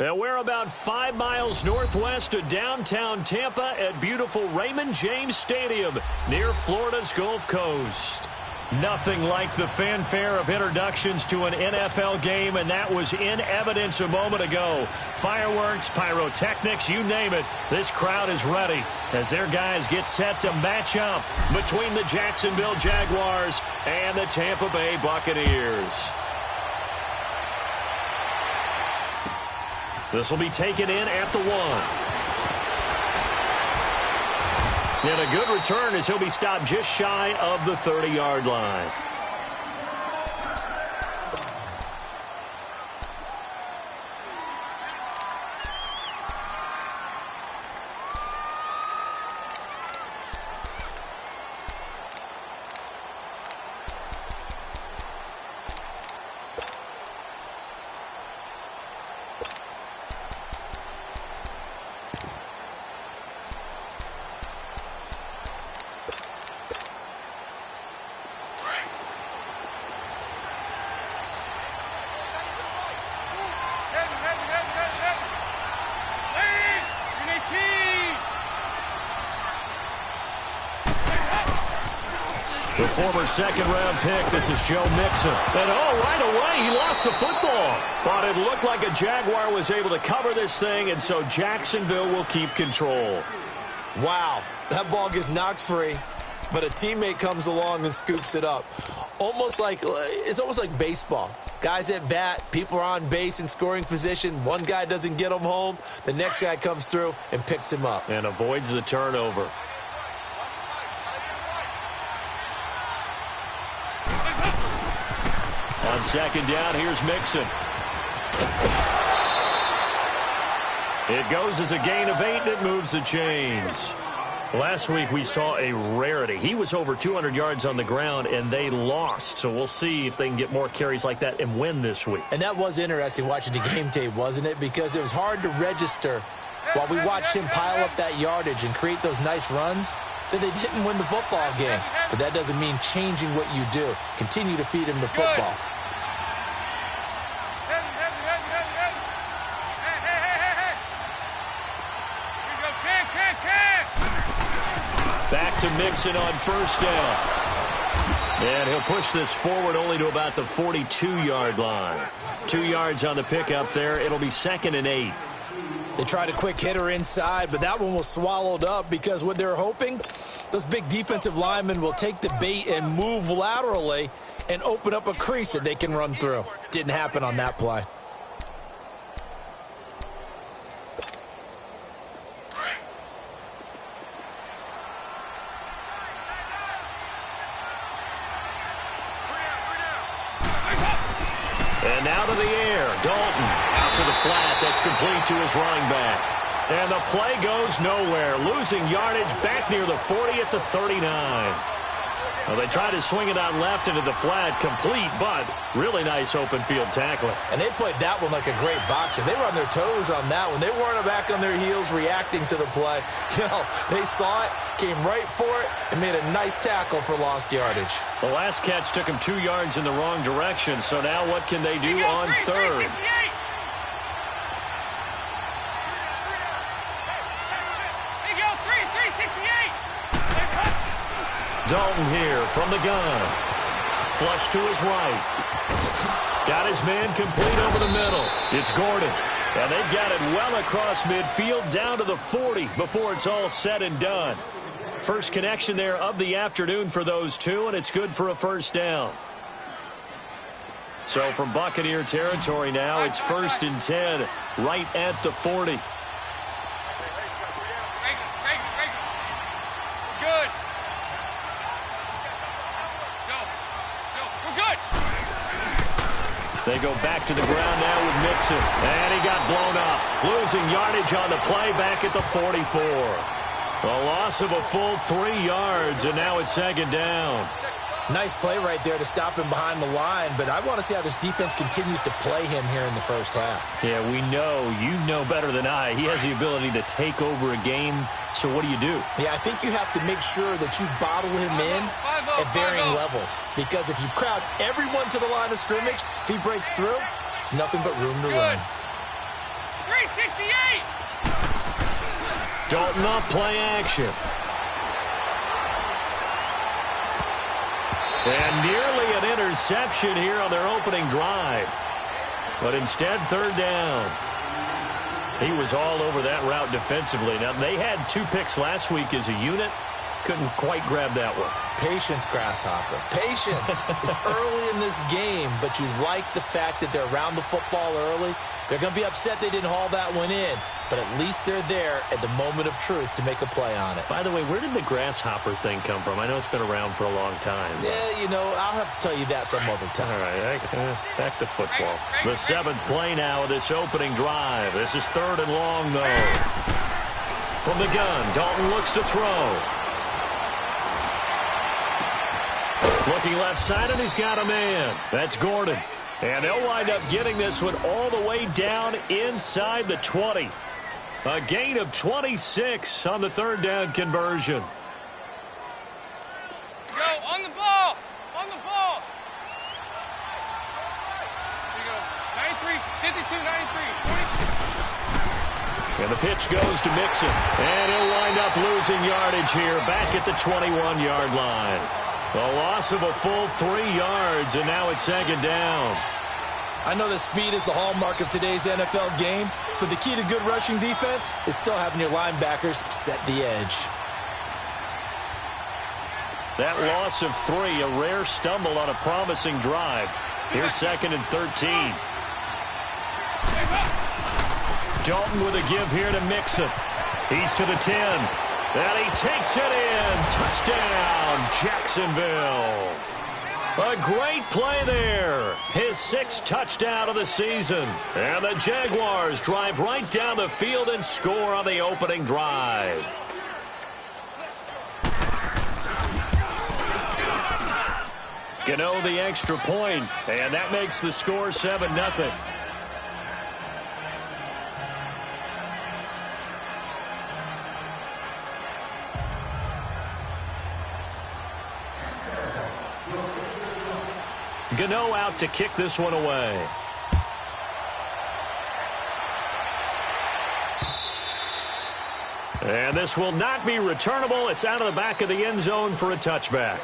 And we're about 5 miles northwest of downtown Tampa at beautiful Raymond James Stadium near Florida's Gulf Coast. Nothing like the fanfare of introductions to an NFL game, and that was in evidence a moment ago. Fireworks, pyrotechnics, you name it. This crowd is ready as their guys get set to match up between the Jacksonville Jaguars and the Tampa Bay Buccaneers. This will be taken in at the 1. And a good return as he'll be stopped just shy of the 30-yard line. The former second-round pick, this is Joe Mixon. And right away, he lost the football. But it looked like a Jaguar was able to cover this thing, and so Jacksonville will keep control. Wow, that ball gets knocked free, but a teammate comes along and scoops it up. It's almost like baseball. Guys at bat, people are on base in scoring position. One guy doesn't get him home. The next guy comes through and picks him up. And avoids the turnover. On second down, here's Mixon. It goes as a gain of 8, and it moves the chains. Last week, we saw a rarity. He was over 200 yards on the ground, and they lost. So we'll see if they can get more carries like that and win this week. And that was interesting watching the game tape, wasn't it? Because it was hard to register while we watched him pile up that yardage and create those nice runs that they didn't win the football game. But that doesn't mean changing what you do. Continue to feed him the football. Back to Mixon on first down. And he'll push this forward only to about the 42-yard line. 2 yards on the pickup there. It'll be 2nd and 8. They tried a quick hitter inside, but that one was swallowed up because what they're hoping, those big defensive linemen will take the bait and move laterally and open up a crease that they can run through. Didn't happen on that play. And now to the air. Dalton out to the flat. That's complete to his running back. And the play goes nowhere. Losing yardage back near the 40 at the 39. Well, they tried to swing it out left into the flat. Complete, but really nice open field tackling. And they played that one like a great boxer. They were on their toes on that one. They weren't back on their heels reacting to the play. You know, they saw it, came right for it, and made a nice tackle for lost yardage. The last catch took them 2 yards in the wrong direction, so now what can they do on third? Dalton here from the gun. Flush to his right. Got his man complete over the middle. It's Gordon. And they've got it well across midfield down to the 40 before it's all said and done. First connection there of the afternoon for those two, and it's good for a first down. So from Buccaneer territory now, it's 1st and 10 right at the 40. They go back to the ground now with Mixon. And he got blown up. Losing yardage on the play back at the 44. A loss of a full 3 yards, and now it's 2nd down. Nice play right there to stop him behind the line, but I want to see how this defense continues to play him here in the first half. Yeah, we know. You know better than I. He has the ability to take over a game, so what do you do? Yeah, I think you have to make sure that you bottle him in at varying levels, because if you crowd everyone to the line of scrimmage, if he breaks through, there's nothing but room to run. 368! Dalton off play action. And nearly an interception here on their opening drive. But instead, 3rd down. He was all over that route defensively. Now, they had 2 picks last week as a unit. Couldn't quite grab that one. Patience, Grasshopper. Patience. It's early in this game, but you like the fact that they're around the football early. They're going to be upset they didn't haul that one in, but at least they're there at the moment of truth to make a play on it. By the way, where did the grasshopper thing come from? I know it's been around for a long time. Yeah, you know, I'll have to tell you that some other time. All right, back to football. The 7th play now of this opening drive. This is 3rd and long, though. From the gun, Dalton looks to throw. Looking left side, and he's got a man. That's Gordon. And they'll wind up getting this one all the way down inside the 20. A gain of 26 on the 3rd down conversion. Go, on the ball! On the ball! Here you go. 93, 52, 93, 40. And the pitch goes to Mixon. And he'll wind up losing yardage here back at the 21-yard line. A loss of a full 3 yards, and now it's 2nd down. I know that speed is the hallmark of today's NFL game, but the key to good rushing defense is still having your linebackers set the edge. That loss of 3, a rare stumble on a promising drive. Here's 2nd and 13. Dalton with a give here to Mixon. He's to the 10. And he takes it in. Touchdown, Jacksonville. A great play there. His 6th touchdown of the season. And the Jaguars drive right down the field and score on the opening drive. Gano the extra point, and that makes the score 7-0. Gano out to kick this one away. And this will not be returnable. It's out of the back of the end zone for a touchback.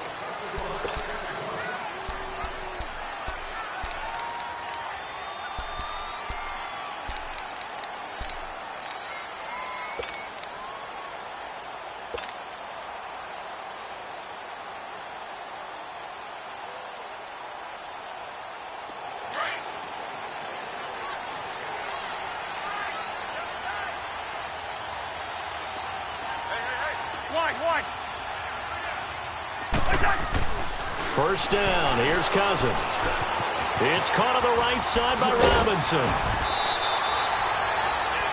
First down. Here's Cousins. It's caught on the right side by Robinson.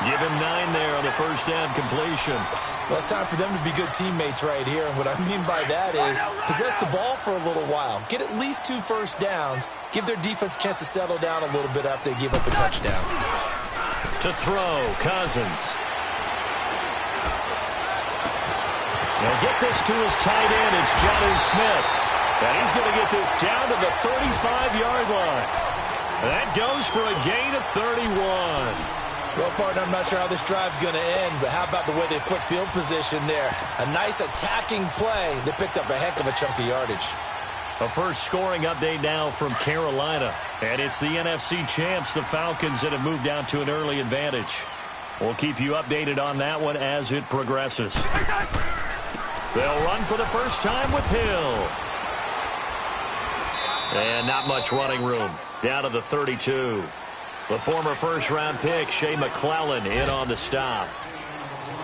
Give him 9 there on the first down completion. Well, it's time for them to be good teammates right here. And what I mean by that is possess the ball for a little while. Get at least 2 first downs. Give their defense a chance to settle down a little bit after they give up a touchdown. To throw, Cousins. He'll get this to his tight end. It's Jonnu Smith. And he's going to get this down to the 35-yard line. That goes for a gain of 31. Well, partner, I'm not sure how this drive's going to end, but how about the way they flip field position there? A nice attacking play. They picked up a heck of a chunk of yardage. A first scoring update now from Carolina. And it's the NFC champs, the Falcons, that have moved out to an early advantage. We'll keep you updated on that one as it progresses. They'll run for the first time with Hill. And not much running room. Down to the 32. The former first-round pick, Shea McClellan, in on the stop.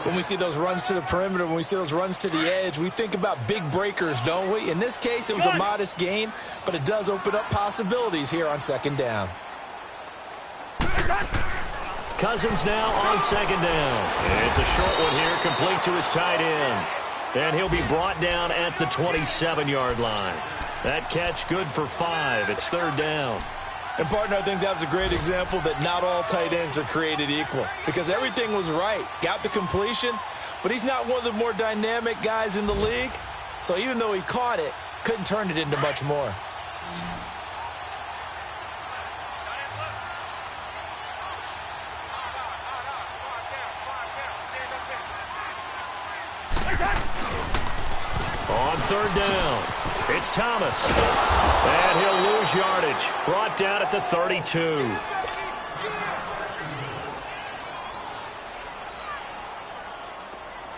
When we see those runs to the perimeter, when we see those runs to the edge, we think about big breakers, don't we? In this case, it was a modest gain, but it does open up possibilities here on second down. Cousins now on second down. It's a short one here, complete to his tight end. And he'll be brought down at the 27-yard line. That catch good for 5. It's third down. And, partner, I think that was a great example that not all tight ends are created equal because everything was right. Got the completion, but he's not one of the more dynamic guys in the league. So even though he caught it, couldn't turn it into much more. On third down, it's Thomas. And he'll lose yardage. Brought down at the 32.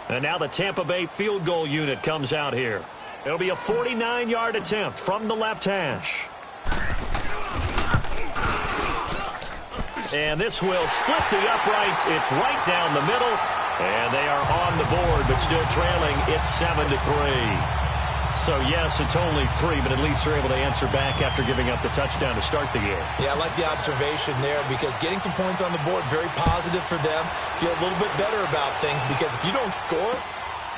And now the Tampa Bay field goal unit comes out here. It'll be a 49-yard attempt from the left hash. And this will split the uprights. It's right down the middle. And they are on the board, but still trailing. It's 7-3. So, yes, it's only 3, but at least they're able to answer back after giving up the touchdown to start the game. Yeah, I like the observation there because getting some points on the board, very positive for them. Feel a little bit better about things because if you don't score,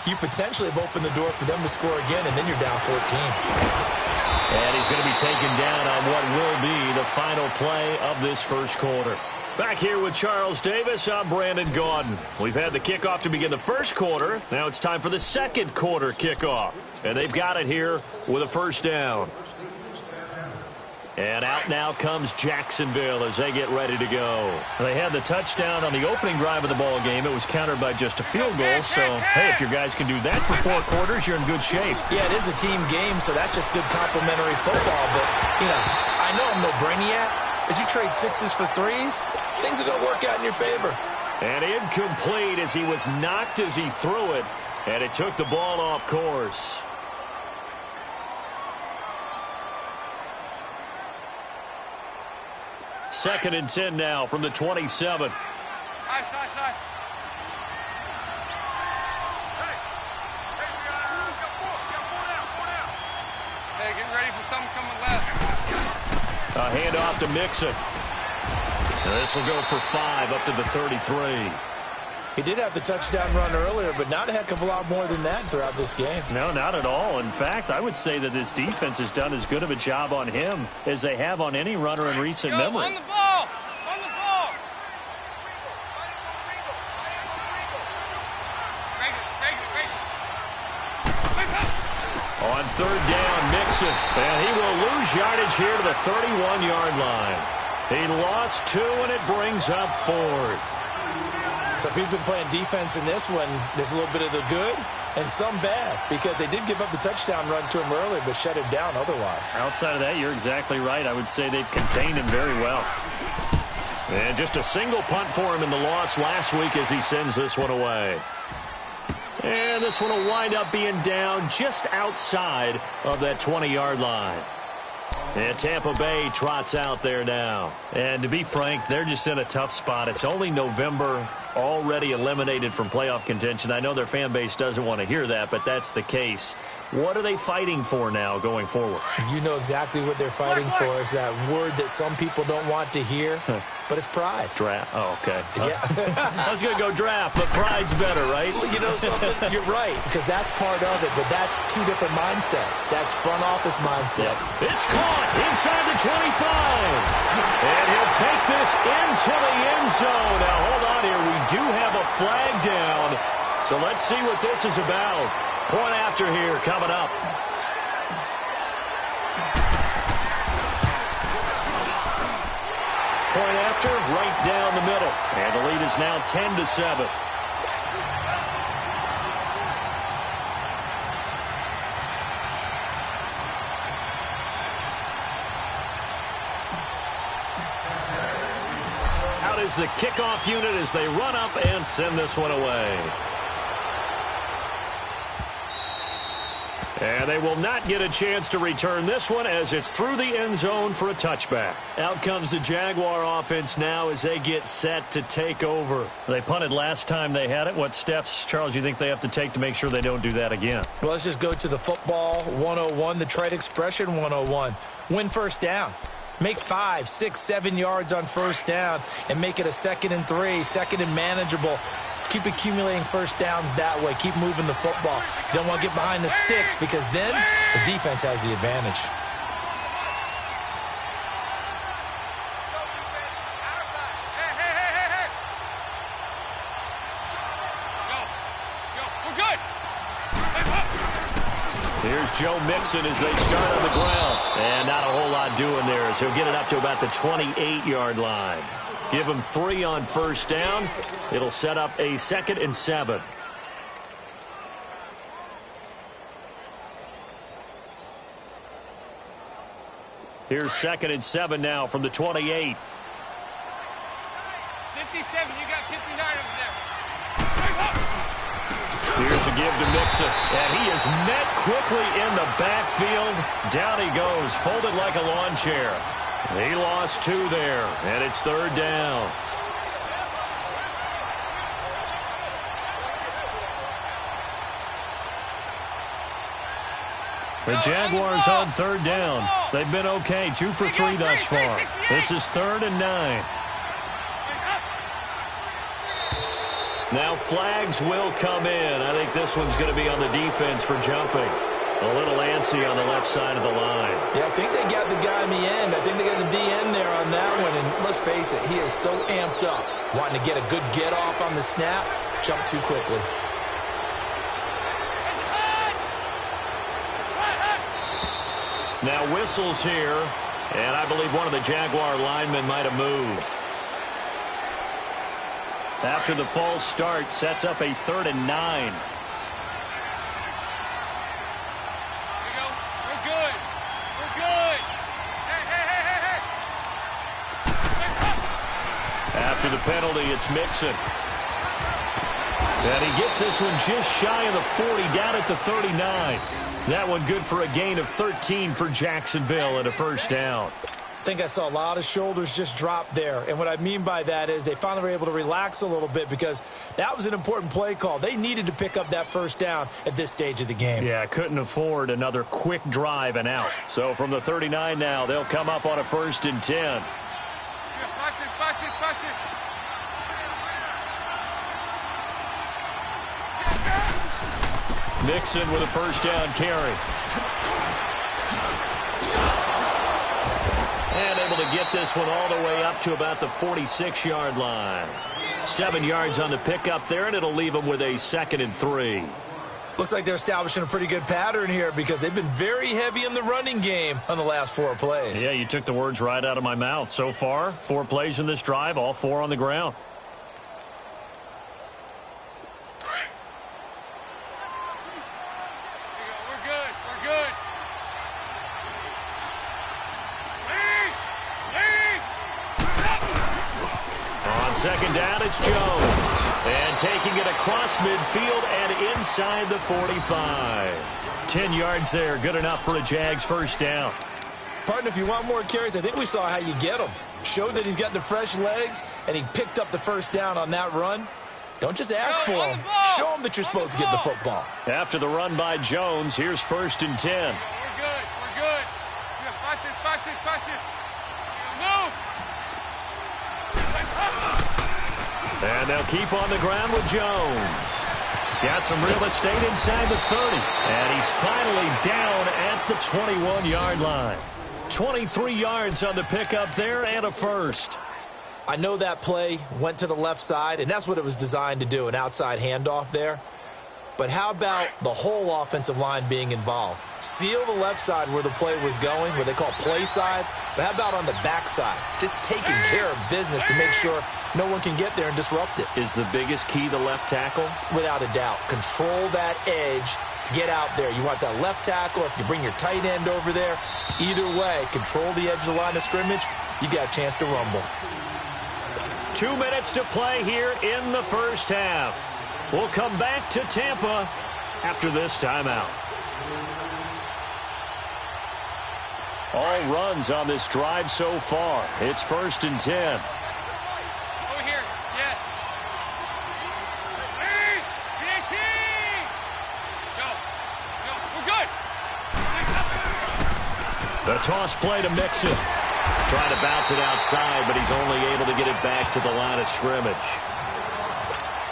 you potentially have opened the door for them to score again, and then you're down 14. And he's going to be taken down on what will be the final play of this first quarter. Back here with Charles Davis, I'm Brandon Gaudin. We've had the kickoff to begin the first quarter. Now it's time for the second quarter kickoff. And they've got it here with a first down. And out now comes Jacksonville as they get ready to go. They had the touchdown on the opening drive of the ball game. It was countered by just a field goal. So, hey, if your guys can do that for 4 quarters, you're in good shape. Yeah, it is a team game, so that's just good complimentary football. But, you know, I know I'm no brainiac. But you trade 6s for 3s, things are going to work out in your favor. And incomplete as he was knocked as he threw it. And it took the ball off course. Second and 10 now from the 27. Nice. Hey, get ready for something coming left. A handoff to Mixon. This will go for 5 up to the 33. He did have the touchdown run earlier, but not a heck of a lot more than that throughout this game. No, not at all. In fact, I would say that this defense has done as good of a job on him as they have on any runner in recent memory. On the ball! On the ball! On third down, Mixon. And he will lose yardage here to the 31-yard line. He lost 2, and it brings up 4th. So if he's been playing defense in this one, there's a little bit of the good and some bad because they did give up the touchdown run to him earlier but shut him down otherwise. Outside of that, you're exactly right. I would say they've contained him very well. And just a single punt for him in the loss last week as he sends this one away. And this one will wind up being down just outside of that 20-yard line. And Tampa Bay trots out there now. And to be frank, they're just in a tough spot. It's only November, already eliminated from playoff contention. I know their fan base doesn't want to hear that, but that's the case. What are they fighting for now going forward? You know exactly what they're fighting for. Is that word that some people don't want to hear, but it's pride. Draft. Oh, okay. Yeah. I was going to go draft, but pride's better, right? You know something? You're right, because that's part of it, but that's two different mindsets. That's front office mindset. Yep. It's caught inside the 25. And he'll take this into the end zone. Now, hold on here. We do have a flag down. So let's see what this is about. Point after here coming up. Point after right down the middle. And the lead is now 10-7. Out is the kickoff unit as they run up and send this one away. And they will not get a chance to return this one as it's through the end zone for a touchback. Out comes the Jaguar offense now as they get set to take over. They punted last time they had it. What steps, Charles, you think they have to take to make sure they don't do that again? Well, let's just go to the football 101, the trade expression 101. Win first down. Make 5, 6, 7 yards on first down and make it a 2nd and 3, 2nd and manageable. Keep accumulating first downs that way. Keep moving the football. You don't want to get behind the sticks because then the defense has the advantage. We're good. Here's Joe Mixon as they start on the ground. And not a whole lot doing there as he'll get it up to about the 28-yard line. Give him 3 on first down. It'll set up a 2nd and 7. Here's 2nd and 7 now from the 28. 57, you got 59 over there. Here's a give to Mixon. And he is met quickly in the backfield. Down he goes, folded like a lawn chair. He lost 2 there, and it's 3rd down. The Jaguars on 3rd down. They've been okay, 2 for 3 thus far. This is 3rd and 9. Now flags will come in. I think this one's going to be on the defense for jumping. A little antsy on the left side of the line. Yeah, I think they got the guy in the end. I think they got the DN there on that one. And let's face it, he is so amped up. Wanting to get a good get off on the snap. Jump too quickly. Now whistles here. And I believe one of the Jaguar linemen might have moved. After the false start, sets up a 3rd and 9. After the penalty, it's Mixon. And he gets this one just shy of the 40, down at the 39. That one good for a gain of 13 for Jacksonville and a first down. I think I saw a lot of shoulders just drop there. And what I mean by that is they finally were able to relax a little bit because that was an important play call. They needed to pick up that first down at this stage of the game. Yeah, couldn't afford another quick drive and out. So from the 39 now, they'll come up on a 1st and 10. Mixon with a first down carry. And able to get this one all the way up to about the 46-yard line. 7 yards on the pickup there, and it'll leave them with a 2nd and 3. Looks like they're establishing a pretty good pattern here because they've been very heavy in the running game on the last 4 plays. Yeah, you took the words right out of my mouth. So far, 4 plays in this drive, all 4 on the ground. Second down, it's Jones. And taking it across midfield and inside the 45. 10 yards there, good enough for a Jags first down. Partner, if you want more carries, I think we saw how you get them. Showed that he's got the fresh legs, and he picked up the first down on that run. Don't just ask for him. Show him that you're supposed to get the football. After the run by Jones, here's 1st and 10. We're good. We're good. Watch this. Watch this. Watch this. Move. And they'll keep on the ground with Jones. Got some real estate inside the 30. And he's finally down at the 21-yard line. 23 yards on the pickup there and a first. I know that play went to the left side, and that's what it was designed to do, an outside handoff there. But how about the whole offensive line being involved? Seal the left side where the play was going, where they call play side. But how about on the back side? Just taking care of business to make sure no one can get there and disrupt it. Is the biggest key the left tackle? Without a doubt. Control that edge. Get out there. You want that left tackle. If you bring your tight end over there, either way, control the edge of the line of scrimmage. You got a chance to rumble. 2 minutes to play here in the first half. We'll come back to Tampa after this timeout. All runs on this drive so far. It's 1st and 10. Over here. Yes. Please. DT. Go. Go. We're good. The toss play to Mixon. Trying to bounce it outside, but he's only able to get it back to the line of scrimmage.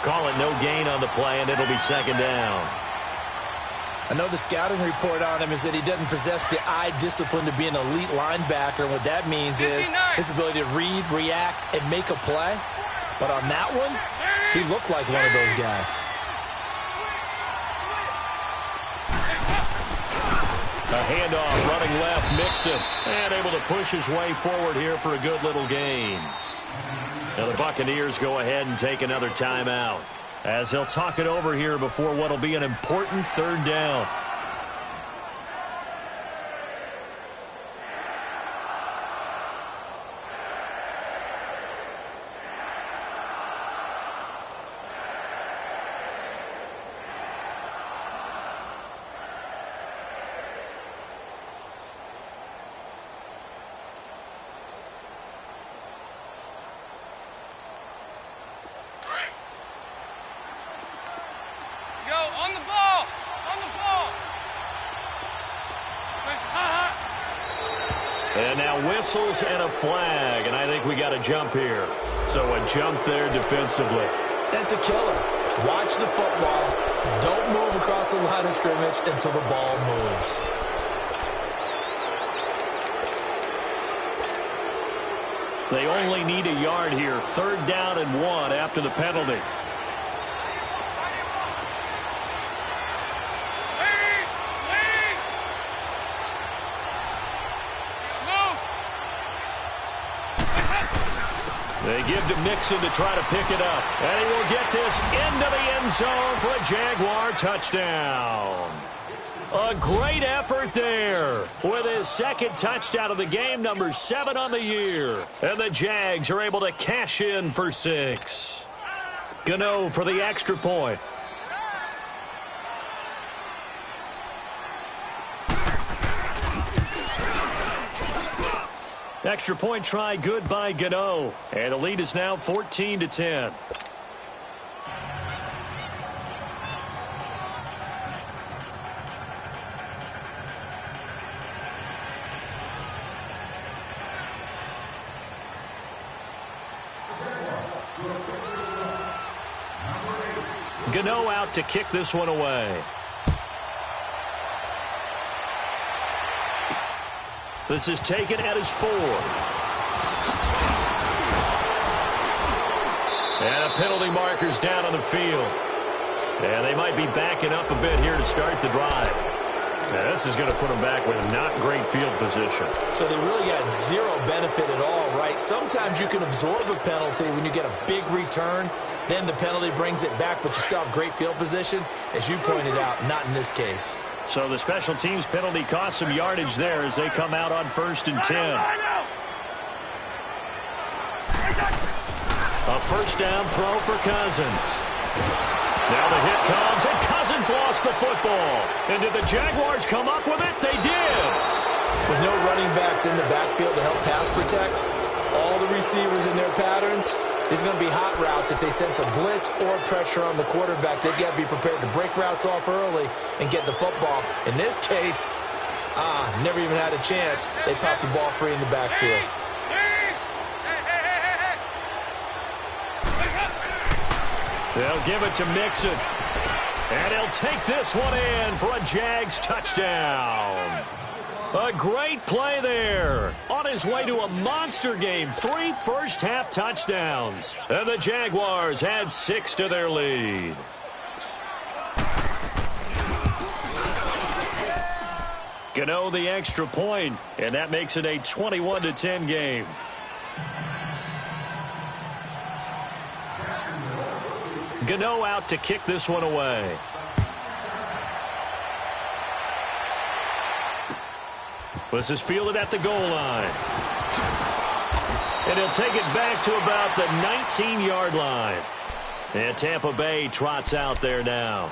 Call it no gain on the play, and it'll be 2nd down. I know the scouting report on him is that he doesn't possess the eye discipline to be an elite linebacker. What that means is his ability to read, react, and make a play. But on that one, he looked like one of those guys. A handoff, running left, Mixon, and able to push his way forward here for a good little gain. Now the Buccaneers go ahead and take another timeout as he'll talk it over here before what will be an important 3rd down. On the ball! On the ball! And now whistles and a flag, and I think we got a jump here. So a jump there defensively. That's a killer. Watch the football. Don't move across the line of scrimmage until the ball moves. They only need a yard here. 3rd down and 1 after the penalty. They give to Mixon to try to pick it up. And he will get this into the end zone for a Jaguar touchdown. A great effort there with his 2nd touchdown of the game, number 7 on the year. And the Jags are able to cash in for 6. Gano for the extra point. Extra point try good by Gano. And the lead is now 14-10. Gano out to kick this one away. This is taken at his 4. And a penalty marker's down on the field. And they might be backing up a bit here to start the drive. Now this is going to put them back with not great field position. So they really got zero benefit at all, right? Sometimes you can absorb a penalty when you get a big return. Then the penalty brings it back, but you still have great field position. As you pointed out, not in this case. So the special teams penalty cost some yardage there as they come out on 1st and 10. A 1st down throw for Cousins. Now the hit comes, and Cousins lost the football. And did the Jaguars come up with it? They did. With no running backs in the backfield to help pass protect, all the receivers in their patterns, there's going to be hot routes. If they sense a blitz or pressure on the quarterback, they've got to be prepared to break routes off early and get the football. In this case, never even had a chance. They popped the ball free in the backfield. They'll give it to Mixon. And he'll take this one in for a Jags touchdown. A great play there. On his way to a monster game. 3 first-half touchdowns. And the Jaguars add 6 to their lead. Gano the extra point, and that makes it a 21-10 game. Gano out to kick this one away. This is fielded at the goal line. And he'll take it back to about the 19-yard line. And Tampa Bay trots out there now.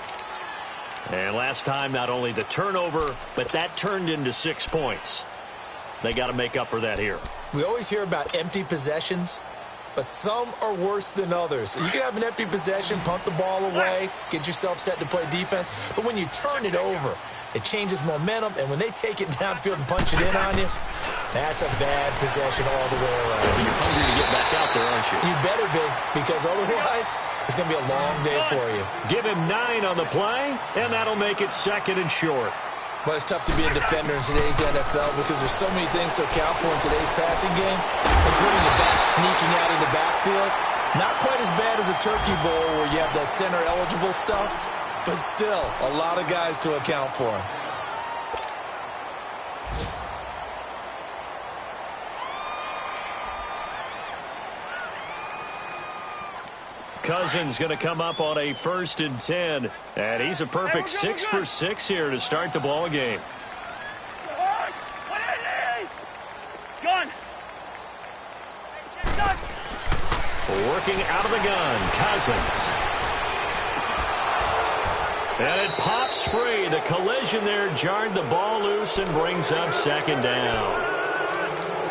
And last time, not only the turnover, but that turned into 6 points. They got to make up for that here. We always hear about empty possessions, but some are worse than others. You can have an empty possession, punt the ball away, get yourself set to play defense, but when you turn it over, it changes momentum, and when they take it downfield and punch it in on you, that's a bad possession all the way around. You're hungry to get back out there, aren't you? You better be, because otherwise it's going to be a long day for you. Give him 9 on the play, and that'll make it 2nd and short. Well, it's tough to be a defender in today's NFL because there's so many things to account for in today's passing game, including the back sneaking out of the backfield. Not quite as bad as a turkey bowl where you have the center-eligible stuff, but still a lot of guys to account for. Cousins going to come up on a 1st and 10, and he's a perfect 6 for 6 here to start the ball game. Working out of the gun, Cousins. And it pops free. The collision there jarred the ball loose and brings up 2nd down.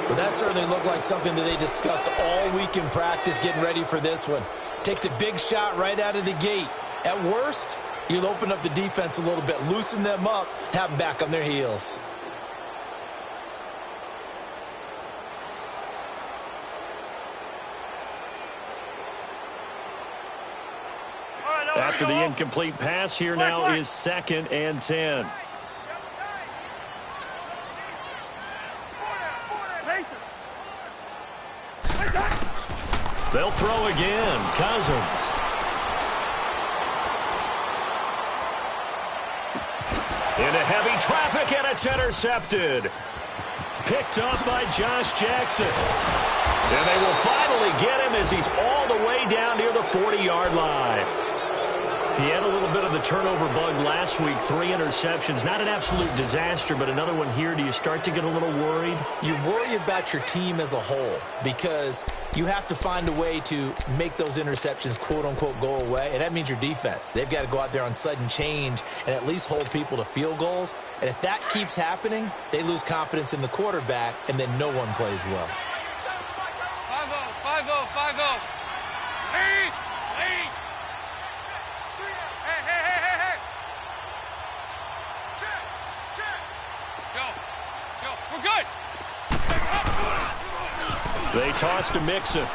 Well, that certainly looked like something that they discussed all week in practice getting ready for this one. Take the big shot right out of the gate. At worst, you'll open up the defense a little bit, loosen them up, have them back on their heels. After the incomplete pass, here now is 2nd and 10. They'll throw again. Cousins. Into heavy traffic, and it's intercepted. Picked up by Josh Jackson. And they will finally get him as he's all the way down near the 40-yard line. He had a little bit of the turnover bug last week, 3 interceptions. Not an absolute disaster, but another one here. Do you start to get a little worried? You worry about your team as a whole because you have to find a way to make those interceptions, quote-unquote, go away, and that means your defense. They've got to go out there on sudden change and at least hold people to field goals. And if that keeps happening, they lose confidence in the quarterback, and then no one plays well. 5-0, 5-0, 5-0. Lead! Lead! We're good. They toss to Mixon.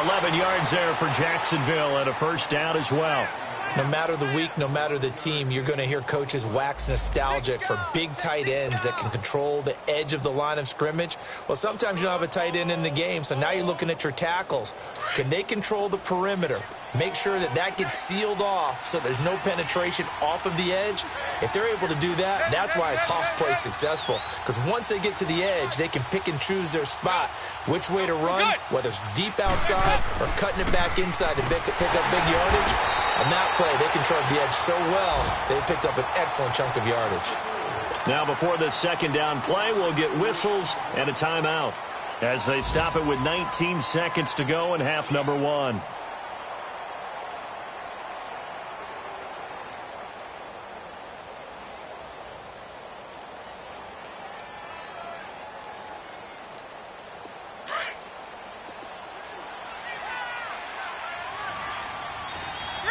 11 yards there for Jacksonville and a 1st down as well. No matter the week, no matter the team, you're going to hear coaches wax nostalgic for big tight ends that can control the edge of the line of scrimmage. Well, sometimes you don't have a tight end in the game, so now you're looking at your tackles. Can they control the perimeter? Make sure that that gets sealed off so there's no penetration off of the edge. If they're able to do that, that's why a toss play is successful. Because once they get to the edge, they can pick and choose their spot, which way to run, whether it's deep outside or cutting it back inside to pick up big yardage. On that play, they controlled the edge so well, they picked up an excellent chunk of yardage. Now, before the 2nd down play, we'll get whistles and a timeout as they stop it with 19 seconds to go in half number 1.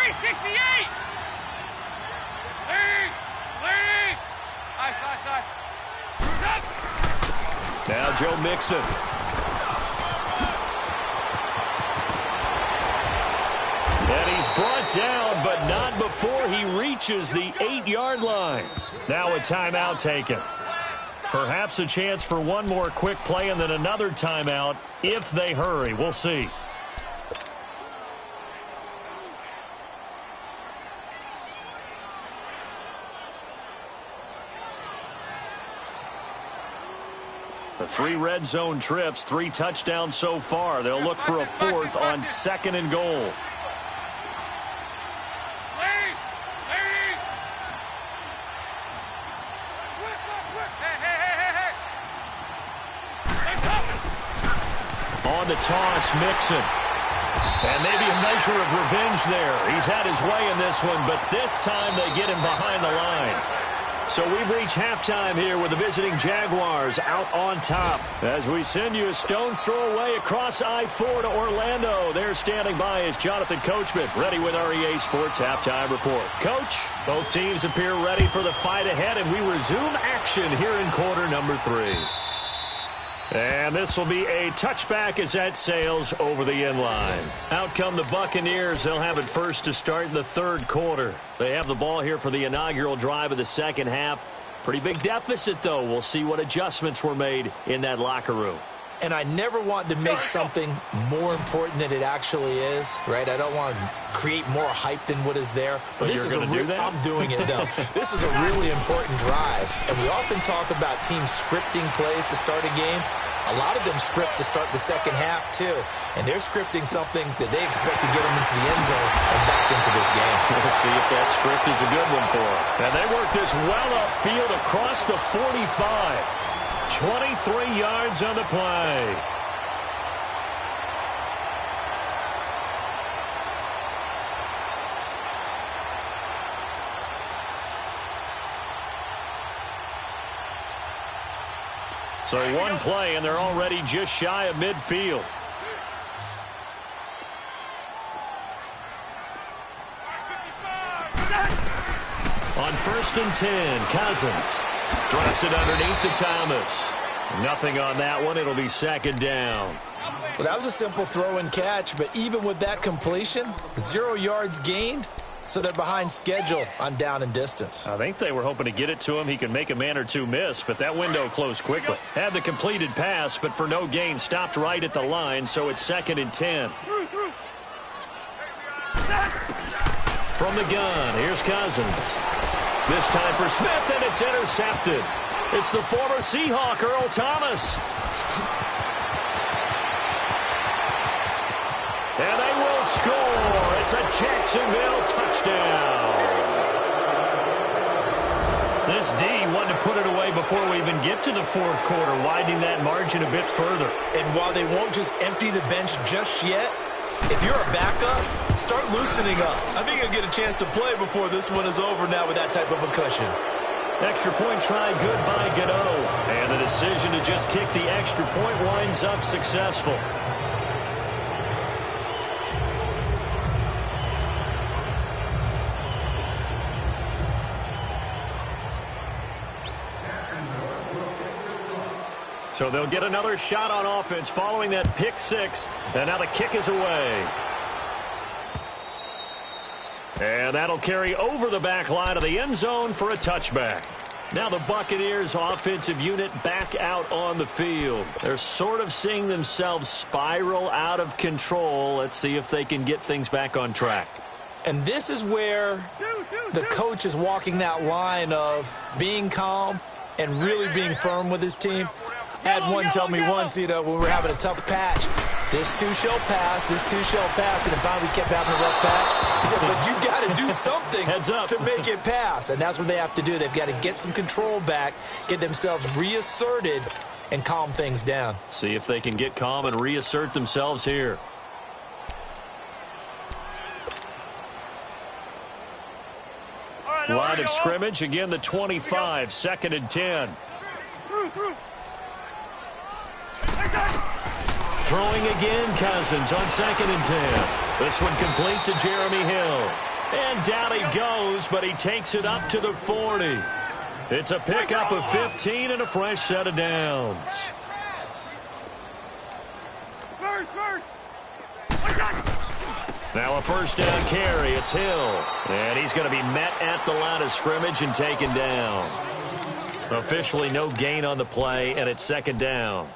368! Lead! Lead! Side. Now Joe Mixon. And he's brought down, but not before he reaches the 8-yard line. Now a timeout taken. Perhaps a chance for one more quick play and then another timeout if they hurry. We'll see. The 3 red zone trips, 3 touchdowns so far. They'll look for a 4th on 2nd and goal. On the toss, Mixon. And maybe a measure of revenge there. He's had his way in this one, but this time they get him behind the line. So we've reached halftime here with the visiting Jaguars out on top. As we send you a stone's throw away across I-4 to Orlando. There standing by is Jonathan Coachman, ready with our EA Sports Halftime Report. Coach, both teams appear ready for the fight ahead, and we resume action here in quarter number 3. And this will be a touchback as that sails over the end line. Out come the Buccaneers. They'll have it first to start in the 3rd quarter. They have the ball here for the inaugural drive of the 2nd half. Pretty big deficit, though. We'll see what adjustments were made in that locker room. And I never want to make something more important than it actually is, right? I don't want to create more hype than what is there. But this is I'm doing it, though. This is a really important drive. And we often talk about teams scripting plays to start a game. A lot of them script to start the 2nd half, too. And they're scripting something that they expect to get them into the end zone and back into this game. We'll see if that script is a good one for them. And they work this well upfield across the 45. 23 yards on the play. So one play, and they're already just shy of midfield. On 1st and 10, Cousins drops it underneath to Thomas. Nothing on that one. It'll be 2nd down. Well, that was a simple throw and catch, but even with that completion, 0 yards gained. So they're behind schedule on down and distance. I think they were hoping to get it to him. He could make a man or two miss, but that window closed quickly. Had the completed pass, but for no gain, stopped right at the line, so it's 2nd and 10. From the gun, here's Cousins. This time for Smith, and it's intercepted. It's the former Seahawk, Earl Thomas. And they will score. It's a Jacksonville touchdown. This D wanted to put it away before we even get to the 4th quarter, widening that margin a bit further. And while they won't just empty the bench just yet, if you're a backup, start loosening up. I think you'll get a chance to play before this one is over now with that type of a cushion. Extra point try good by Gano. And the decision to just kick the extra point winds up successful. So they'll get another shot on offense following that pick 6. And now the kick is away. And that'll carry over the back line of the end zone for a touchback. Now the Buccaneers offensive unit back out on the field. They're sort of seeing themselves spiral out of control. Let's see if they can get things back on track. And this is where the coach is walking that line of being calm and really being firm with his team. Had one tell me once, when we're having a tough patch, this too shall pass, this too shall pass, and finally we kept having a rough patch. He said, but you got to do something to make it pass, and that's what they have to do. They've got to get some control back, get themselves reasserted, and calm things down. See if they can get calm and reassert themselves here. Line of scrimmage, again the 25, 2nd and 10. Throwing again, Cousins on 2nd and 10. This one complete to Jeremy Hill. And down he goes, but he takes it up to the 40. It's a pickup of 15 and a fresh set of downs. Now a first down carry. It's Hill. And he's going to be met at the line of scrimmage and taken down. Officially no gain on the play, and it's second down.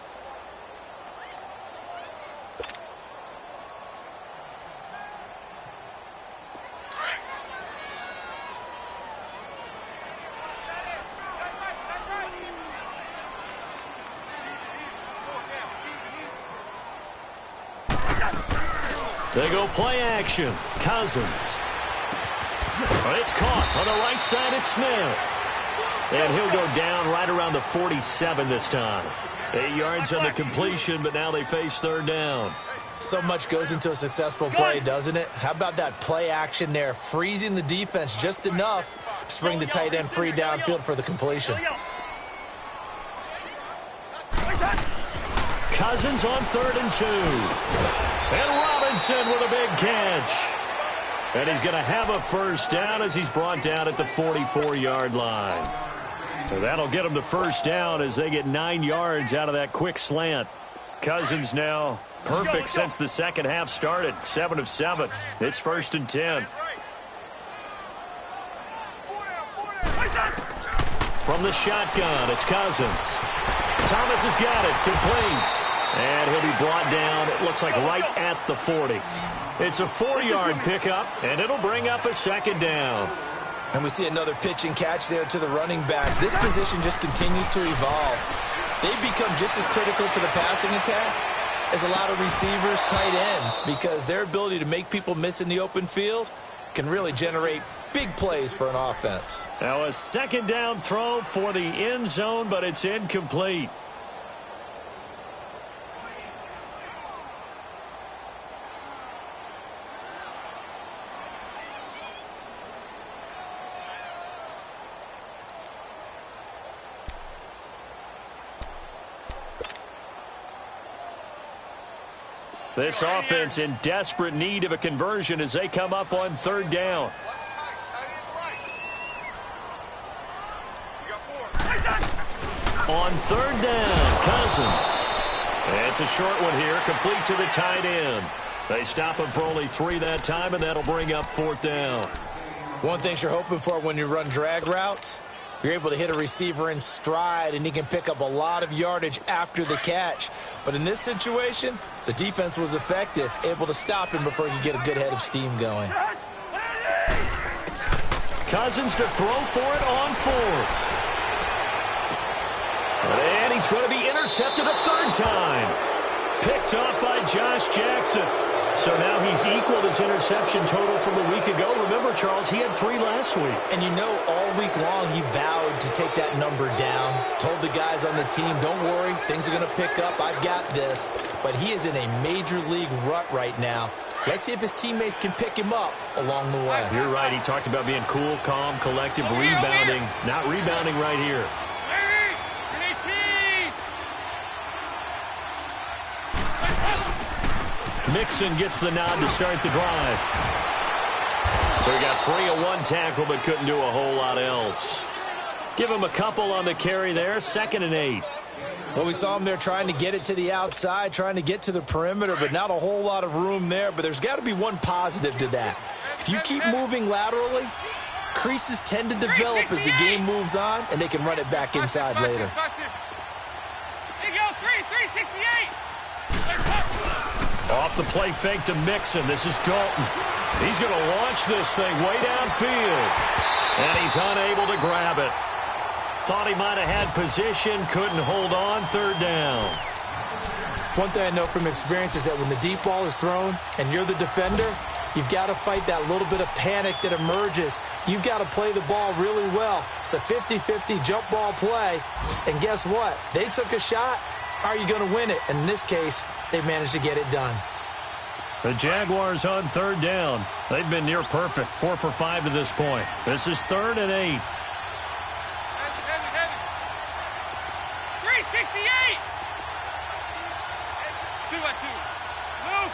They go play action. Cousins. It's caught on the right side. It's Smith. And he'll go down right around the 47 this time. 8 yards on the completion, but now they face third down. So much goes into a successful play, doesn't it? How about that play action there? Freezing the defense just enough to bring the tight end free downfield for the completion. Cousins on 3rd and 2. And Robinson with a big catch. And he's going to have a first down as he's brought down at the 44-yard line. So that'll get him the first down as they get 9 yards out of that quick slant. Cousins now perfect since the second half started. 7 of 7. It's 1st and 10. From the shotgun, it's Cousins. Thomas has got it. Complete. And he'll be brought down, it looks like right at the 40. It's a 4-yard pickup, and it'll bring up a second down. And we see another pitch and catch there to the running back. This position just continues to evolve. They've become just as critical to the passing attack as a lot of receivers, tight ends, because their ability to make people miss in the open field can really generate big plays for an offense. Now a second down throw for the end zone, but it's incomplete. This offense in desperate need of a conversion as they come up on 3rd down. On 3rd down, Cousins. It's a short one here, complete to the tight end. They stop him for only 3 that time, and that'll bring up 4th down. One thing you're hoping for when you run drag routes, you're able to hit a receiver in stride, and he can pick up a lot of yardage after the catch. But in this situation, the defense was effective, able to stop him before he could get a good head of steam going. Cousins to throw for it on 4th. And he's going to be intercepted a 3rd time. Picked up by Josh Jackson. So now he's equaled his interception total from a week ago. Remember, Charles, he had 3 last week. And you know, all week long he vowed to take that number down. Told the guys on the team, don't worry, things are going to pick up. I've got this. But he is in a major league rut right now. Let's see if his teammates can pick him up along the way. You're right. He talked about being cool, calm, collective, rebounding. Not rebounding right here. Mixon gets the nod to start the drive. So he got free of 1 tackle but couldn't do a whole lot else. Give him a couple on the carry there. 2nd and 8. Well, we saw him there trying to get it to the outside, trying to get to the perimeter, but not a whole lot of room there. But there's got to be one positive to that. If you keep moving laterally, creases tend to develop as the game moves on, and they can run it back inside later. There you go, 368. Off the play fake to Mixon. This is Dalton. He's going to launch this thing way downfield. And he's unable to grab it. Thought he might have had position. Couldn't hold on. 3rd down. One thing I know from experience is that when the deep ball is thrown and you're the defender, you've got to fight that little bit of panic that emerges. You've got to play the ball really well. It's a 50-50 jump ball play. And guess what? They took a shot. How are you going to win it? And in this case, they managed to get it done. The Jaguars on 3rd down. They've been near perfect. 4 for 5 to this point. This is 3rd and 8. 368. 2-2. Move.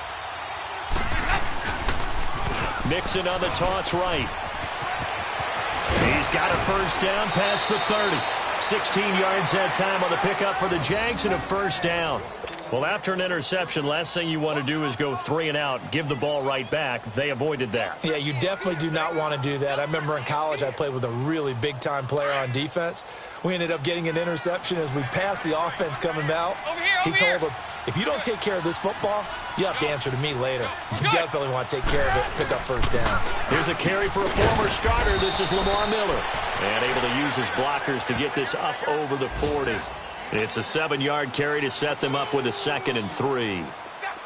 Mixon on the toss right. He's got a first down past the 30. 16 yards that time on the pickup for the Jags and a first down. Well, after an interception, last thing you want to do is go 3 and out, give the ball right back. They avoided that. Yeah, you definitely do not want to do that. I remember in college I played with a really big-time player on defense. We ended up getting an interception as we passed the offense coming out. He told him, if you don't take care of this football, you have to answer to me later. You definitely want to take care of it, pick up first downs. Here's a carry for a former starter. This is Lamar Miller. And able to use his blockers to get this up over the 40. It's a 7-yard carry to set them up with a 2nd and 3.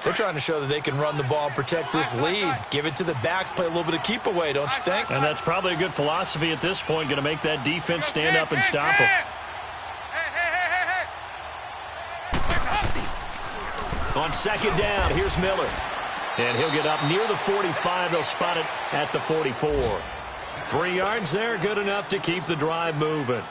They're trying to show that they can run the ball and protect this lead. Give it to the backs, play a little bit of keep away, don't you think? And that's probably a good philosophy at this point, going to make that defense stand up and stop them. On 2nd down, here's Miller. And he'll get up near the 45. They'll spot it at the 44. 3 yards there, good enough to keep the drive moving.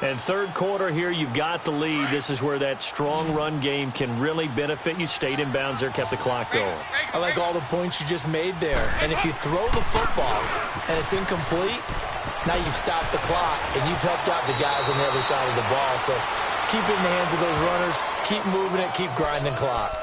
And third quarter here, you've got the lead. This is where that strong run game can really benefit you. Stayed in bounds there, kept the clock going. I like all the points you just made there. And if you throw the football and it's incomplete, now you've stopped the clock and you've helped out the guys on the other side of the ball. So keep it in the hands of those runners, keep moving it, keep grinding clock.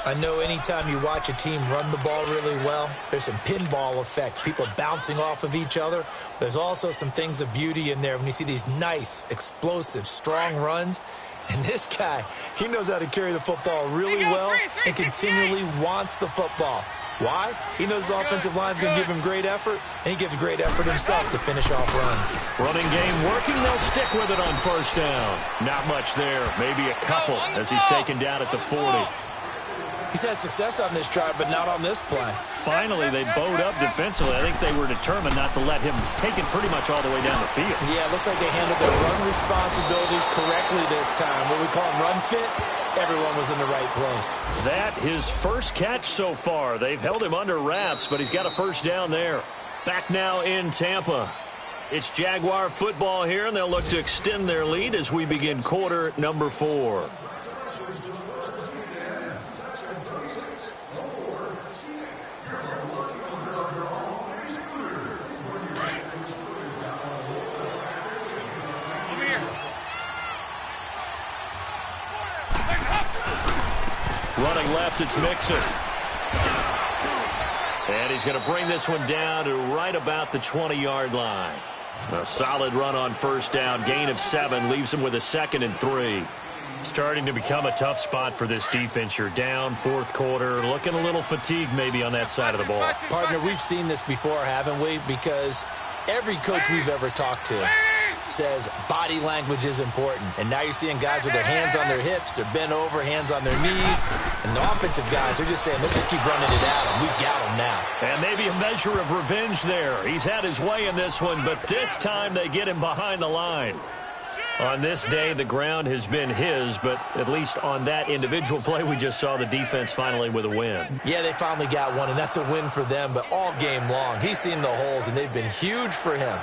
I know anytime you watch a team run the ball really well, there's some pinball effect, people bouncing off of each other. There's also some things of beauty in there when you see these nice, explosive, strong runs. And this guy, he knows how to carry the football really well and continually wants the football. Why? He knows the offensive line's going to give him great effort, and he gives great effort himself to finish off runs. Running game working. They'll stick with it on first down. Not much there. Maybe a couple as he's taken down at the 40. He's had success on this drive, but not on this play. Finally, they bowed up defensively. I think they were determined not to let him take it pretty much all the way down the field. Yeah, it looks like they handled their run responsibilities correctly this time. What we call them run fits, everyone was in the right place. That, his first catch so far. They've held him under wraps, but he's got a first down there. Back now in Tampa. It's Jaguar football here, and they'll look to extend their lead as we begin quarter number 4. Running left, it's Mixon. And he's going to bring this one down to right about the 20-yard line. A solid run on first down. Gain of 7 leaves him with a 2nd and 3. Starting to become a tough spot for this defense. You're down fourth quarter. Looking a little fatigued maybe on that side of the ball. Partner, we've seen this before, haven't we? Because every coach we've ever talked to says body language is important. And now you're seeing guys with their hands on their hips, they're bent over, hands on their knees. And the offensive guys are just saying, let's just keep running it at them. We've got them now. And maybe a measure of revenge there. He's had his way in this one, but this time they get him behind the line. On this day, the ground has been his, but at least on that individual play, we just saw the defense finally with a win. Yeah, they finally got one, and that's a win for them, but all game long, he's seen the holes, and they've been huge for him.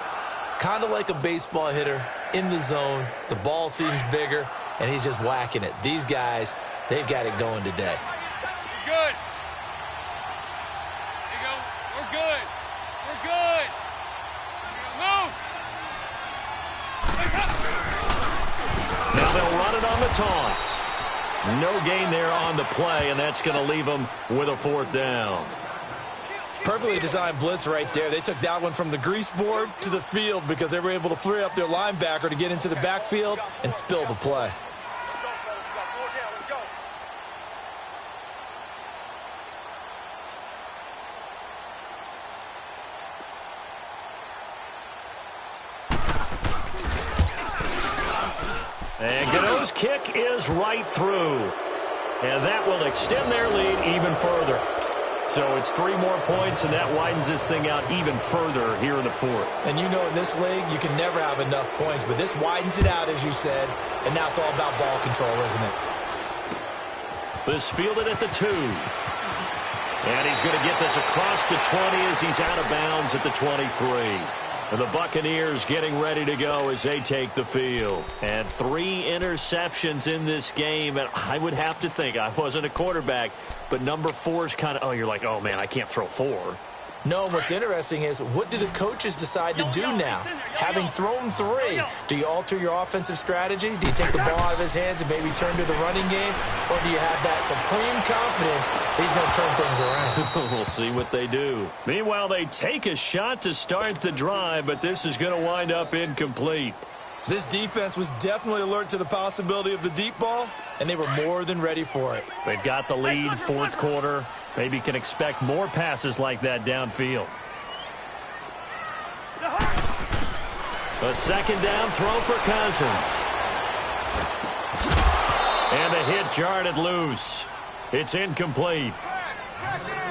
Kind of like a baseball hitter in the zone. The ball seems bigger, and he's just whacking it. These guys, they've got it going today. Good. There you go. We're good. We're good. Move. Now they'll run it on the toss. No gain there on the play, and that's going to leave them with a 4th down. Perfectly designed blitz right there. They took that one from the grease board to the field because they were able to free up their linebacker to get into the backfield and spill the play. And Gano's kick is right through. And that will extend their lead even further. So it's 3 more points, and that widens this thing out even further here in the 4th. And you know in this league, you can never have enough points, but this widens it out, as you said, and now it's all about ball control, isn't it? This fielded at the 2. And he's going to get this across the 20 as he's out of bounds at the 23. And the Buccaneers getting ready to go as they take the field. And 3 interceptions in this game. And I would have to think, I wasn't a quarterback, but number 4 is kind of, oh, you're like, oh, man, I can't throw 4. No, what's interesting is, what do the coaches decide to do now? Having thrown 3, do you alter your offensive strategy? Do you take the ball out of his hands and maybe turn to the running game? Or do you have that supreme confidence that he's going to turn things around? We'll see what they do. Meanwhile, they take a shot to start the drive, but this is going to wind up incomplete. This defense was definitely alert to the possibility of the deep ball, and they were more than ready for it. They've got the lead, fourth quarter. Maybe can expect more passes like that downfield. A second down throw for Cousins. And a hit jarred it loose. It's incomplete.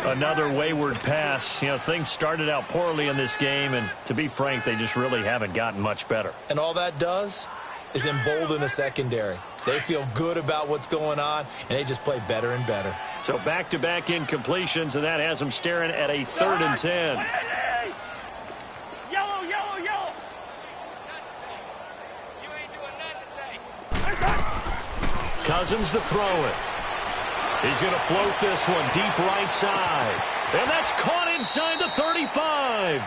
Another wayward pass. You know, things started out poorly in this game, and to be frank, they just really haven't gotten much better. And all that does is embolden the secondary. They feel good about what's going on, and they just play better and better. So back-to-back incompletions, and that has them staring at a 3rd and 10. Yellow, yellow, yellow. You ain't doing nothing today. Cousins to throw it. He's going to float this one deep right side. And that's caught inside the 35.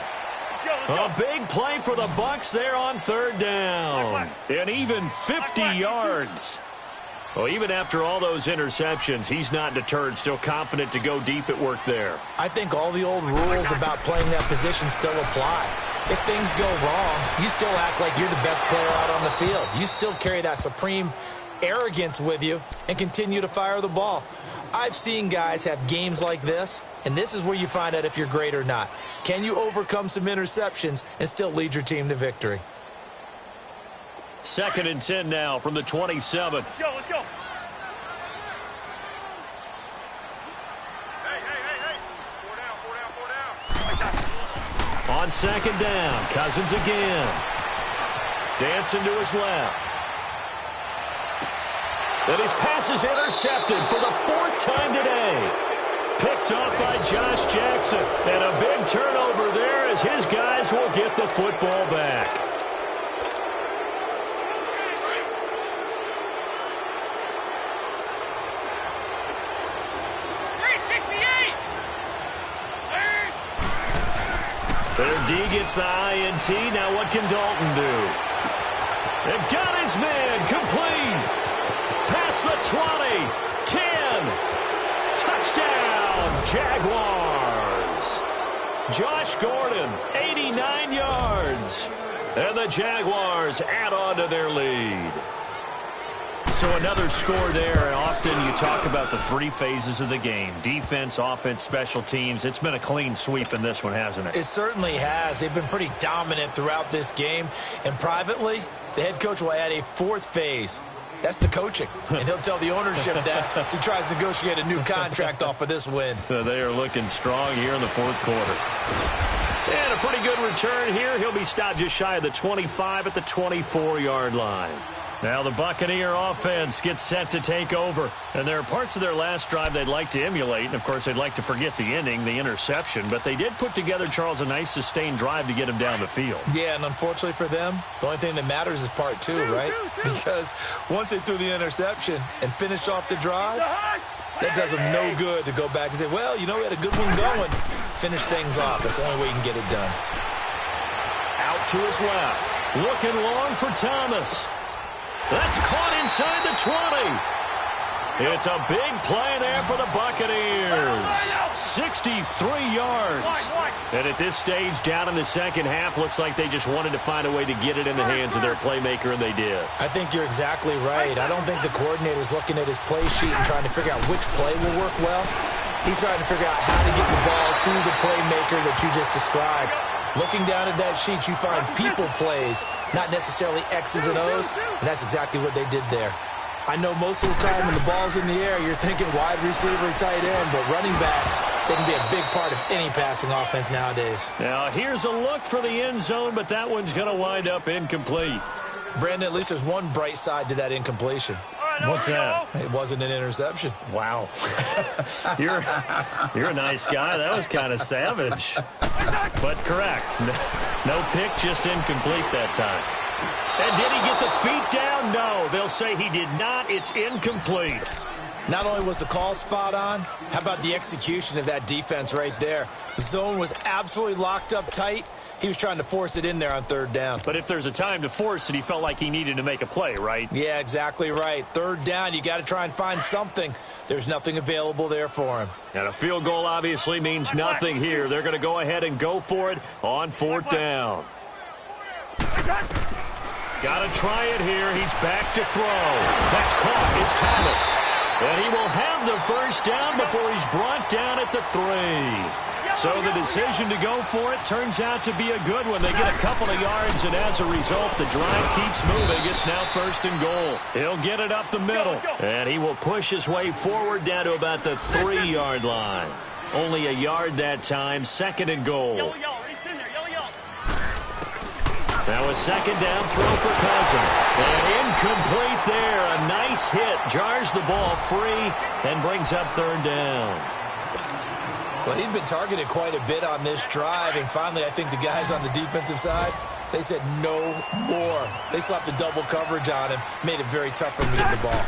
A big play for the Bucs there on 3rd down. And even 50 yards. Well, even after all those interceptions, he's not deterred, still confident to go deep at work there. I think all the old rules about playing that position still apply. If things go wrong, you still act like you're the best player out on the field. You still carry that supreme arrogance with you and continue to fire the ball. I've seen guys have games like this, and this is where you find out if you're great or not. Can you overcome some interceptions and still lead your team to victory? 2nd and 10 now from the 27. Let's go, let's go. Hey. 4 down. On 2nd down, Cousins again. Dancing to his left. And his pass is intercepted for the 4th time today. Picked off by Josh Jackson. And a big turnover there as his guys will get the football back. Their D gets the INT. Now what can Dalton do? They've got his man complete. Past the 20. 10. Touchdown, Jaguars. Josh Gordon, 89 yards. And the Jaguars add on to their lead. So another score there, and often you talk about the 3 phases of the game. Defense, offense, special teams. It's been a clean sweep in this one, hasn't it? It certainly has. They've been pretty dominant throughout this game. And privately, the head coach will add a 4th phase. That's the coaching. And he'll tell the ownership that as he tries to negotiate a new contract off of this win. They are looking strong here in the 4th quarter. And a pretty good return here. He'll be stopped just shy of the 25 at the 24-yard line. Now the Buccaneer offense gets set to take over. And there are parts of their last drive they'd like to emulate. And, of course, they'd like to forget the ending, the interception. But they did put together, Charles, a nice sustained drive to get him down the field. Yeah, and unfortunately for them, the only thing that matters is part 2, right? Because once they threw the interception and finished off the drive, that does them no good to go back and say, well, you know, we had a good one going. Finish things off. That's the only way you can get it done. Out to his left. Looking long for Thomas. That's caught inside the 20. It's a big play there for the Buccaneers. 63 yards. And at this stage, down in the second half, looks like they just wanted to find a way to get it in the hands of their playmaker, and they did. I think you're exactly right. I don't think the coordinator's looking at his play sheet and trying to figure out which play will work well. He's trying to figure out how to get the ball to the playmaker that you just described. Looking down at that sheet, you find people plays, not necessarily X's and O's, and that's exactly what they did there. I know most of the time when the ball's in the air, you're thinking wide receiver, tight end, but running backs, they can be a big part of any passing offense nowadays. Now, here's a look for the end zone, but that one's going to wind up incomplete. Brandon, at least there's one bright side to that incompletion. What's that? It wasn't an interception. Wow. You're a nice guy. That was kind of savage. But correct. No pick, just incomplete that time. And did he get the feet down? No. They'll say he did not. It's incomplete. Not only was the call spot on, how about the execution of that defense right there? The zone was absolutely locked up tight. He was trying to force it in there on third down. But if there's a time to force it, he felt like he needed to make a play, right? Yeah, exactly right. Third down, you got to try and find something. There's nothing available there for him. And a field goal obviously means nothing here. They're going to go ahead and go for it on fourth down. Got to try it here. He's back to throw. That's caught. It's Thomas. And he will have the first down before he's brought down at the 3. So the decision to go for it turns out to be a good one. They get a couple of yards, and as a result, the drive keeps moving. It's now first and goal. He'll get it up the middle, and he will push his way forward down to about the 3-yard line. Only a yard that time, second and goal. Now a second down throw for Cousins. And incomplete there. A nice hit. Jars the ball free and brings up third down. Well, he'd been targeted quite a bit on this drive, and finally I think the guys on the defensive side, they said no more. They slapped the double coverage on him, made it very tough for him to get the ball.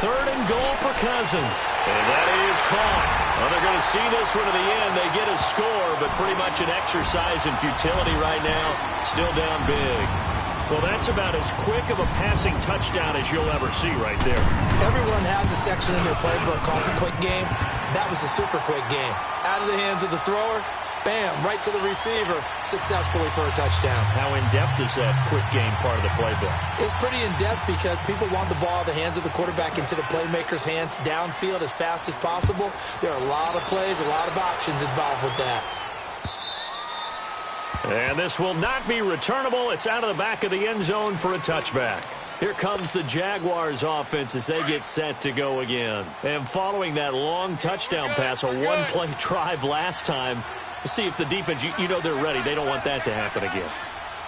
Third and goal for Cousins. And that is caught. Well, they're going to see this one to the end. They get a score, but pretty much an exercise in futility right now. Still down big. Well, that's about as quick of a passing touchdown as you'll ever see right there. Everyone has a section in their playbook called the quick game. That was a super quick game. Out of the hands of the thrower, bam, right to the receiver, successfully for a touchdown. How in-depth is that quick game part of the playbook? It's pretty in-depth because people want the ball out of the hands of the quarterback into the playmaker's hands downfield as fast as possible. There are a lot of plays, a lot of options involved with that. And this will not be returnable. It's out of the back of the end zone for a touchback. Here comes the Jaguars offense as they get set to go again. And following that long touchdown pass, a one-play drive last time, see if the defense, you know they're ready. They don't want that to happen again.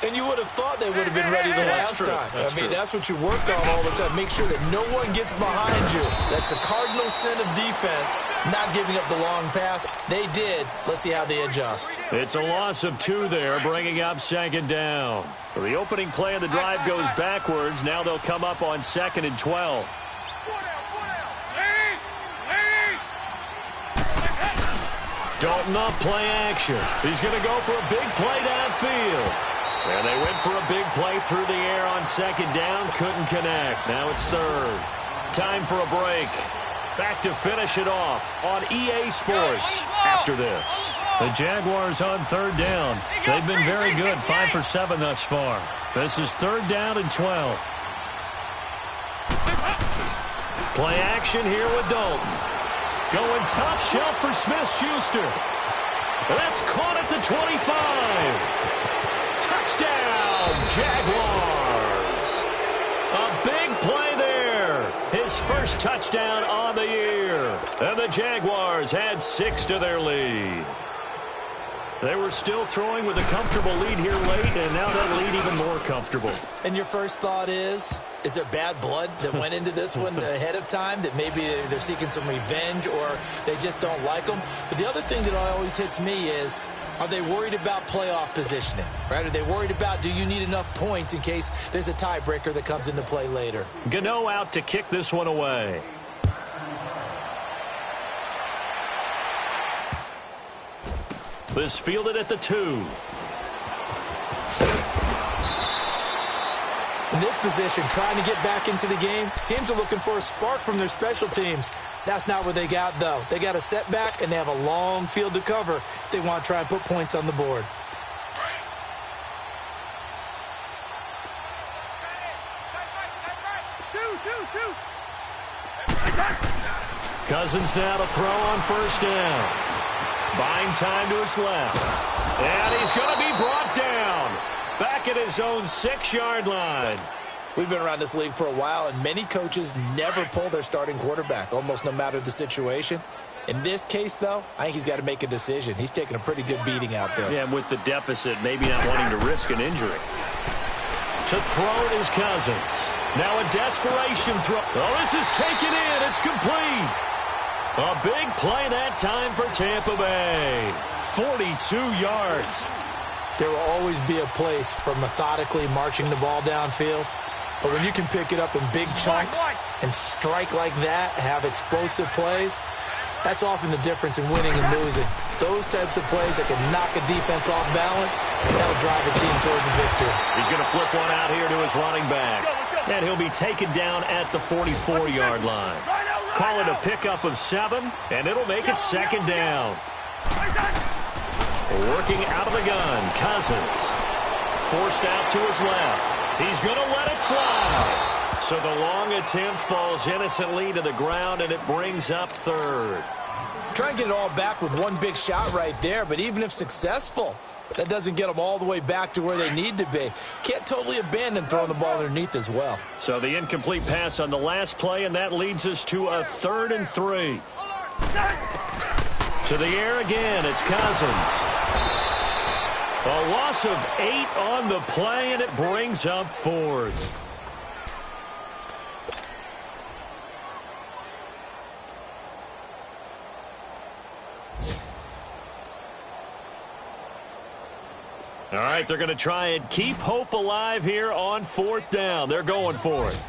And you would have thought they would have been ready the last time. That's what you work on all the time. Make sure that no one gets behind you. That's the cardinal sin of defense, not giving up the long pass. They did. Let's see how they adjust. It's a loss of 2 there, bringing up second down. So the opening play of the drive goes backwards. Now they'll come up on 2nd and 12. Dalton up play action. He's going to go for a big play downfield. And they went for a big play through the air on second down. Couldn't connect. Now it's third. Time for a break. Back to finish it off on EA Sports after this. The Jaguars on third down. They've been very good, 5 for 7 thus far. This is third down and 12. Play action here with Dalton. Going top shelf for Smith-Schuster. That's caught at the 25. Touchdown, Jaguars. A big play there. His first touchdown on the year. And the Jaguars add 6 to their lead. They were still throwing with a comfortable lead here late, and now that lead even more comfortable. And your first thought is there bad blood that went into this one ahead of time, that maybe they're seeking some revenge or they just don't like them? But the other thing that always hits me is, are they worried about playoff positioning? Right? Are they worried about, do you need enough points in case there's a tiebreaker that comes into play later? Gano out to kick this one away. This fielded at the 2. In this position, trying to get back into the game, teams are looking for a spark from their special teams. That's not what they got, though. They got a setback, and they have a long field to cover if they want to try and put points on the board. Cousins now to throw on first down. Buying time to his left. And he's going to be brought down. Back at his own 6-yard line. We've been around this league for a while, and many coaches never pull their starting quarterback, almost no matter the situation. In this case, though, I think he's got to make a decision. He's taking a pretty good beating out there. Yeah, with the deficit, maybe not wanting to risk an injury. To throw it is Cousins. Now a desperation throw. Oh, this is taken in. It's complete. A big play that time for Tampa Bay. 42 yards. There will always be a place for methodically marching the ball downfield. But when you can pick it up in big chunks and strike like that, have explosive plays, that's often the difference in winning and losing. Those types of plays that can knock a defense off balance, that'll drive a team towards a victory. He's going to flip one out here to his running back. And he'll be taken down at the 44-yard line. Call it a pickup of 7, and it'll make it second down. Working out of the gun, Cousins. Forced out to his left. He's going to let it fly. So the long attempt falls innocently to the ground, and it brings up third. Try and get it all back with one big shot right there, but even if successful, that doesn't get them all the way back to where they need to be. Can't totally abandon throwing the ball underneath as well. So the incomplete pass on the last play, and that leads us to a 3rd and 3. To the air again, it's Cousins. A loss of 8 on the play, and it brings up 4th. All right, they're going to try and keep hope alive here on 4th down. They're going for it.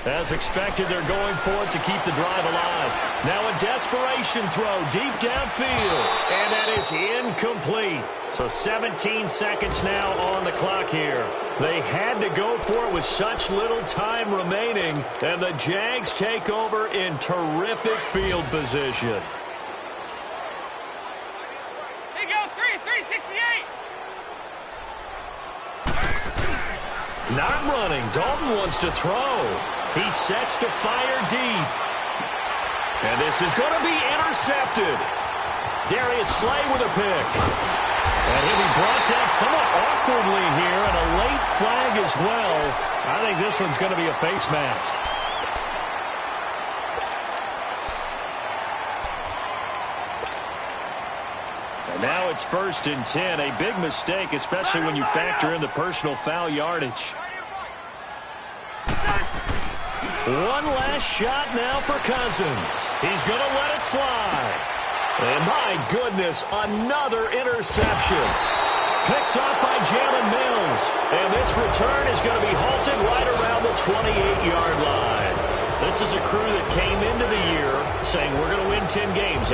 As expected, they're going for it to keep the drive alive. Now a desperation throw deep downfield, and that is incomplete. So 17 seconds now on the clock here. They had to go for it with such little time remaining, and the Jags take over in terrific field position. Not running. Dalton wants to throw. He sets to fire deep. And this is going to be intercepted. Darius Slay with a pick. And he'll be brought down somewhat awkwardly here, and a late flag as well. I think this one's going to be a face mask. And now it's 1st and 10. A big mistake, especially when you factor in the personal foul yardage. One last shot now for Cousins. He's going to let it fly. And my goodness, another interception. Picked up by Jalen Mills. And this return is going to be halted right around the 28-yard line. This is a crew that came into the year saying we're going to win 10 games.